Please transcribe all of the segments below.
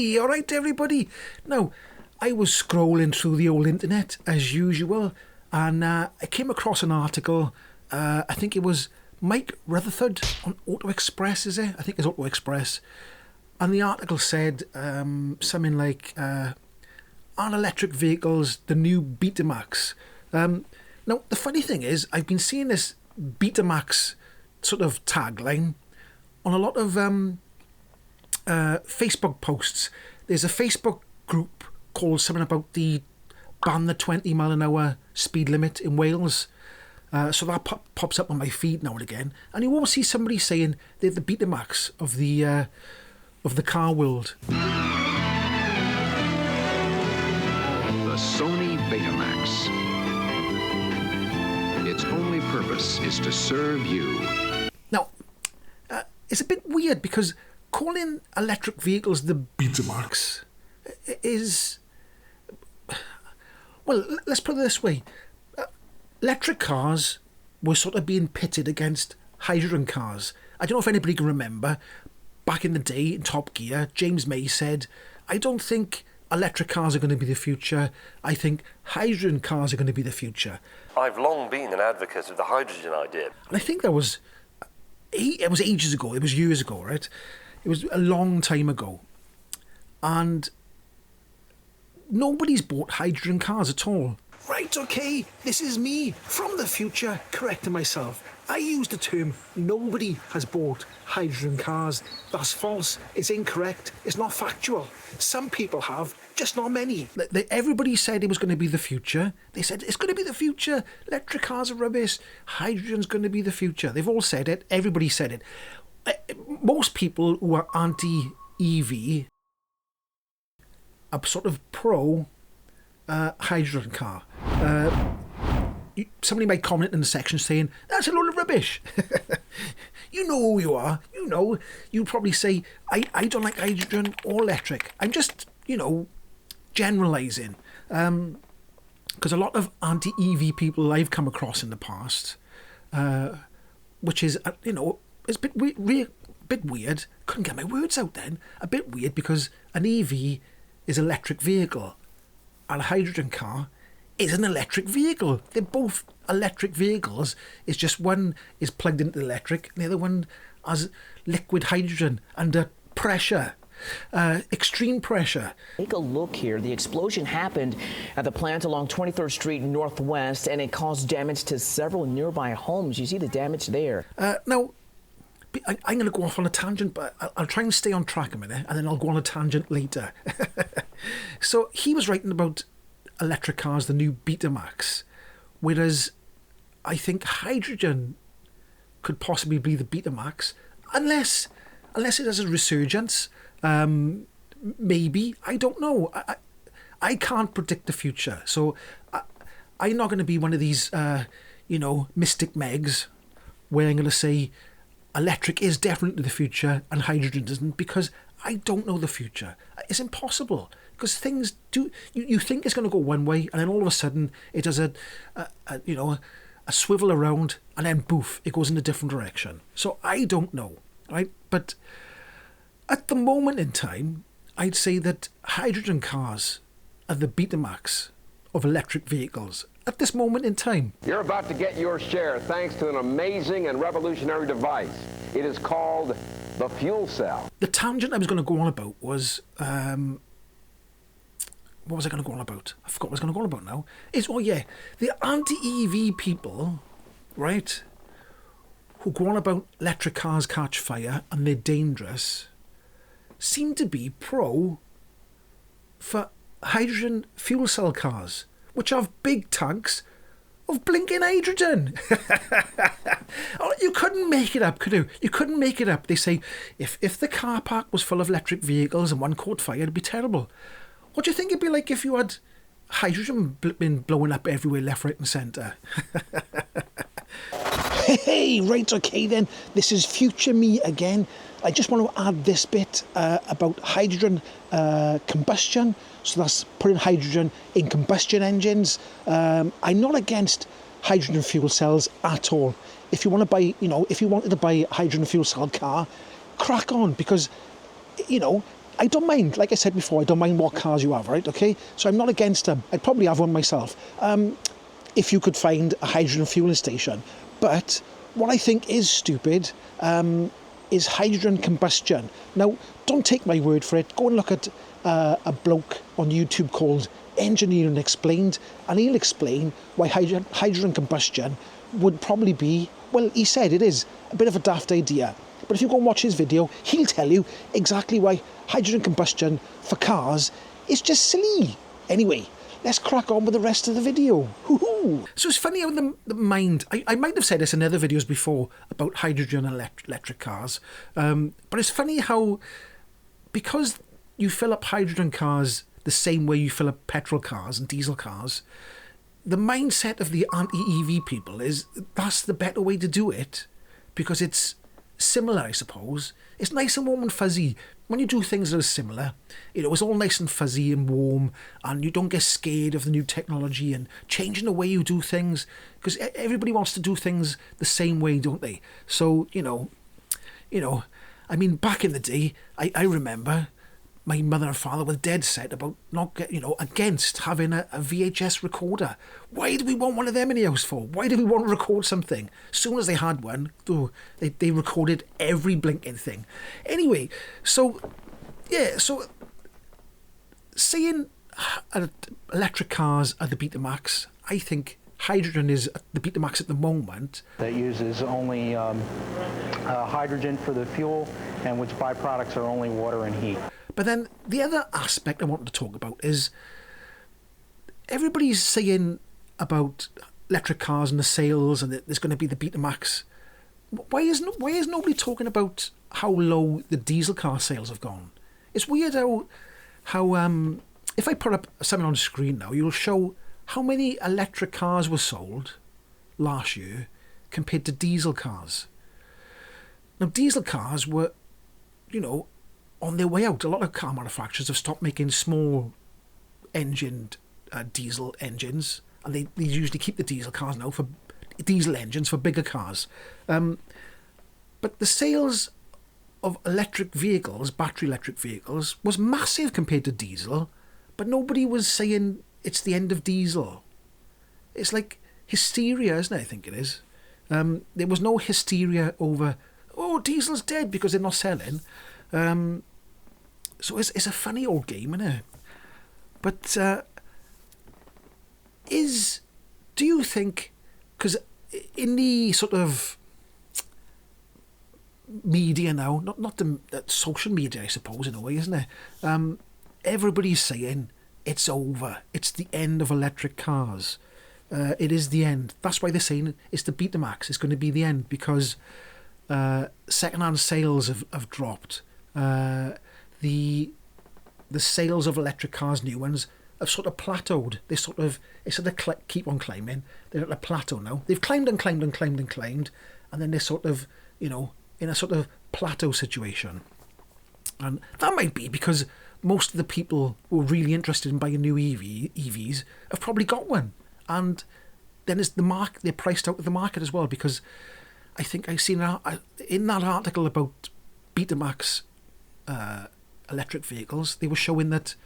Hey, all right, everybody. Now, I was scrolling through the old internet, as usual, and I came across an article. I think it was Mike Rutherford on Autoexpress, is it? I think it's Autoexpress. And the article said something like, are electric vehicles the new Betamax? Now, the funny thing is, I've been seeing this Betamax sort of tagline on a lot of Facebook posts. There's a Facebook group called something about the ban the 20 mile an hour speed limit in Wales. So that pops up on my feed now and again, and you always see somebody saying they're the Betamax of the car world. The Sony Betamax. Its only purpose is to serve you. Now, it's a bit weird because calling electric vehicles the Betamax is... Well, let's put it this way. Electric cars were sort of being pitted against hydrogen cars. I don't know if anybody can remember, back in the day in Top Gear, James May said, I don't think electric cars are going to be the future. I think hydrogen cars are going to be the future. I've long been an advocate of the hydrogen idea. And I think it was ages ago. It was years ago, right? It was a long time ago. And nobody's bought hydrogen cars at all. Right, okay, this is me from the future correcting myself. I used the term nobody has bought hydrogen cars. That's false. It's incorrect. It's not factual. Some people have, just not many. Everybody said it was going to be the future. They said it's going to be the future. Electric cars are rubbish. Hydrogen's going to be the future. They've all said it. Everybody said it. Most people who are anti-EV are sort of pro hydrogen car. Somebody might comment in the section saying, that's a load of rubbish. You know who you are. You know. You probably say, I don't like hydrogen or electric. I'm just, generalising. Because a lot of anti-EV people I've come across in the past, which is, it's a bit weird. Couldn't get my words out then. A bit weird because an EV is an electric vehicle. And a hydrogen car is an electric vehicle. They're both electric vehicles. It's just one is plugged into the electric and the other one has liquid hydrogen under pressure, extreme pressure. Take a look here. The explosion happened at the plant along 23rd Street Northwest, and it caused damage to several nearby homes. You see the damage there. Now, I'm going to go off on a tangent, but I'll try and stay on track a minute, and then I'll go on a tangent later. So he was writing about electric cars, the new Betamax, whereas I think hydrogen could possibly be the Betamax, unless it has a resurgence. Maybe, I don't know. I can't predict the future, so I'm not going to be one of these, mystic megs, where I'm going to say electric is definitely the future and hydrogen isn't, because I don't know the future. It's impossible, because things do. You think it's going to go one way, and then all of a sudden it does a swivel around, and then boof, it goes in a different direction. So I don't know, right? But at the moment in time, I'd say that hydrogen cars are the Betamax of electric vehicles at this moment in time. You're about to get your share thanks to an amazing and revolutionary device. It is called the fuel cell. The tangent I was going to go on about was... what was I going to go on about? I forgot what I was going to go on about now. The anti-EV people, right, who go on about electric cars catch fire and they're dangerous, seem to be pro for hydrogen fuel cell cars, which have big tanks of blinking hydrogen. Oh, you couldn't make it up, could you? You couldn't make it up. They say, if the car park was full of electric vehicles and one caught fire, it'd be terrible. What do you think it'd be like if you had hydrogen blowing up everywhere, left, right and centre? Hey, right, okay then. This is future me again. I just want to add this bit about hydrogen combustion. So that's putting hydrogen in combustion engines. I'm not against hydrogen fuel cells at all. If you want to buy, if you wanted to buy a hydrogen fuel cell car, crack on, because, I don't mind, like I said before, I don't mind what cars you have, right? Okay, so I'm not against them. I'd probably have one myself if you could find a hydrogen fueling station. But what I think is stupid is hydrogen combustion. Now, don't take my word for it. Go and look at a bloke on YouTube called Engineering Explained, and he'll explain why hydrogen combustion would probably be, well, he said it is a bit of a daft idea. But if you go and watch his video, he'll tell you exactly why hydrogen combustion for cars is just silly. Anyway, let's crack on with the rest of the video. Hoo-hoo. So it's funny how the mind... I might have said this in other videos before about hydrogen electric cars. But it's funny how... Because you fill up hydrogen cars the same way you fill up petrol cars and diesel cars, the mindset of the anti-EV people is that's the better way to do it because it's similar, I suppose. It's nice and warm and fuzzy. When you do things that are similar, it's all nice and fuzzy and warm, and you don't get scared of the new technology and changing the way you do things, because everybody wants to do things the same way, don't they? So, I mean, back in the day, I remember my mother and father were dead set about against having a VHS recorder. Why do we want one of them in the house for? Why do we want to record something? As soon as they had one, they recorded every blinking thing. Anyway, so saying electric cars are the Betamax, I think hydrogen is the Betamax at the moment. That uses only hydrogen for the fuel, and which byproducts are only water and heat. But then the other aspect I wanted to talk about is everybody's saying about electric cars and the sales and that there's going to be the Betamax. Why is nobody talking about how low the diesel car sales have gone? It's weird how if I put up something on the screen now, you'll show how many electric cars were sold last year compared to diesel cars. Now, diesel cars were, on their way out. A lot of car manufacturers have stopped making small engined diesel engines, and they usually keep the diesel cars now for diesel engines for bigger cars. But the sales of electric vehicles, battery electric vehicles, was massive compared to diesel, but nobody was saying it's the end of diesel. It's like hysteria, isn't it? I think it is. There was no hysteria over, diesel's dead because they're not selling. So it's a funny old game, isn't it? But do you think, because in the sort of media now, not the social media, I suppose, in a way, isn't it? Everybody's saying it's over. It's the end of electric cars. It is the end. That's why they're saying it's the Betamax. It's going to be the end because second-hand sales have dropped. The sales of electric cars, new ones, have sort of plateaued. They sort of keep on climbing. They're at a plateau now. They've climbed and climbed and climbed and climbed, and then they're sort of, in a sort of plateau situation. And that might be because most of the people who are really interested in buying new EVs have probably got one. And then it's they're priced out of the market as well, because I think I've seen in that article about Betamax electric vehicles, they were showing that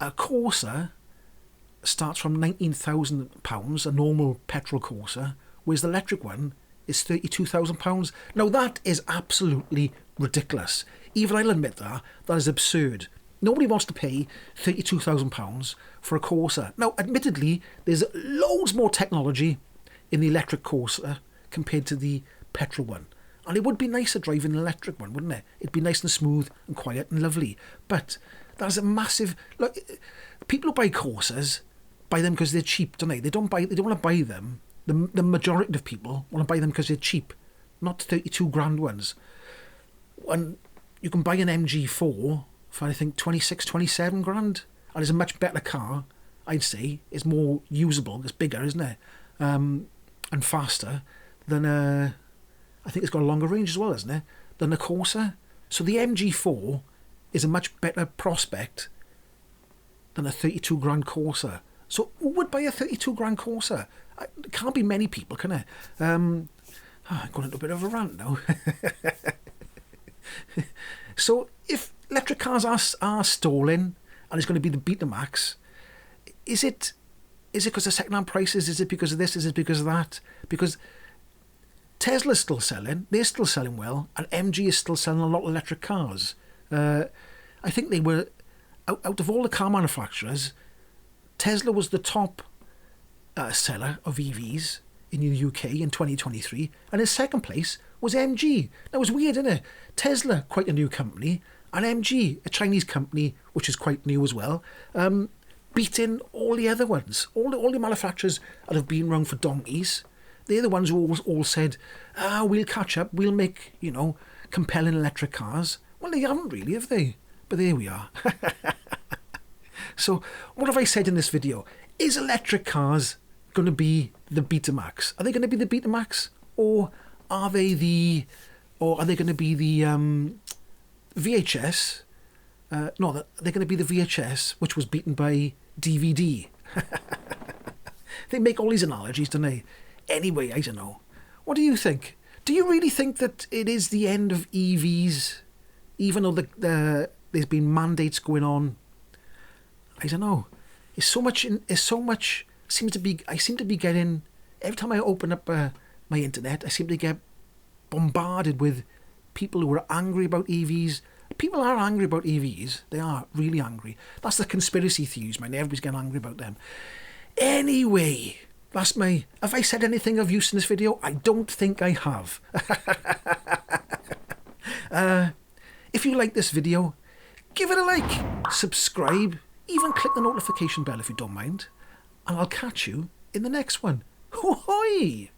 a Corsa starts from £19,000, a normal petrol Corsa, whereas the electric one is £32,000. Now that is absolutely ridiculous. Even I'll admit that is absurd. Nobody wants to pay £32,000 for a Corsa. Now, admittedly, there's loads more technology in the electric Corsa compared to the petrol one. And it would be nicer driving an electric one, wouldn't it? It'd be nice and smooth and quiet and lovely. But that's a massive... Look, people who buy Corsas buy them because they're cheap, don't they? They don't want to buy them. The majority of people want to buy them because they're cheap, not 32 grand ones. And you can buy an MG4 for, I think, 26, 27 grand. And it's a much better car, I'd say. It's more usable, it's bigger, isn't it? And faster than I think it's got a longer range as well, isn't it, than a Corsa. So the MG4 is a much better prospect than a 32 grand Corsa. So who would buy a 32 grand Corsa? It can't be many people, can it? I'm going into a bit of a rant now. So if, electric cars are stalling, and it's going to be the Betamax. Is it because of second-hand prices? Is it because of this? Is it because of that? Because Tesla's still selling. They're still selling well. And MG is still selling a lot of electric cars. I think they were, out of all the car manufacturers, Tesla was the top seller of EVs in the UK in 2023. And in second place was MG. That was weird, isn't it? Tesla, quite a new company, and MG, a Chinese company, which is quite new as well, beating all the other ones. All the manufacturers that have been around for donkeys, they're the ones who all said, we'll catch up, we'll make, compelling electric cars. Well, they haven't really, have they? But there we are. So, what have I said in this video? Is electric cars going to be the Betamax? Are they going to be the Betamax? Or are they going to be the VHS? No, they're going to be the VHS, which was beaten by DVD. They make all these analogies, don't they? Anyway, I don't know. What do you think? Do you really think that it is the end of EVs, even though there's been mandates going on? I don't know. I seem to be getting, every time I open up my internet, I seem to get bombarded with people who are angry about EVs. People are angry about EVs. They are really angry. That's the conspiracy theories, man. Everybody's getting angry about them. Anyway, have I said anything of use in this video? I don't think I have. If you like this video, give it a like, subscribe, even click the notification bell if you don't mind, and I'll catch you in the next one. Hoo-hoy!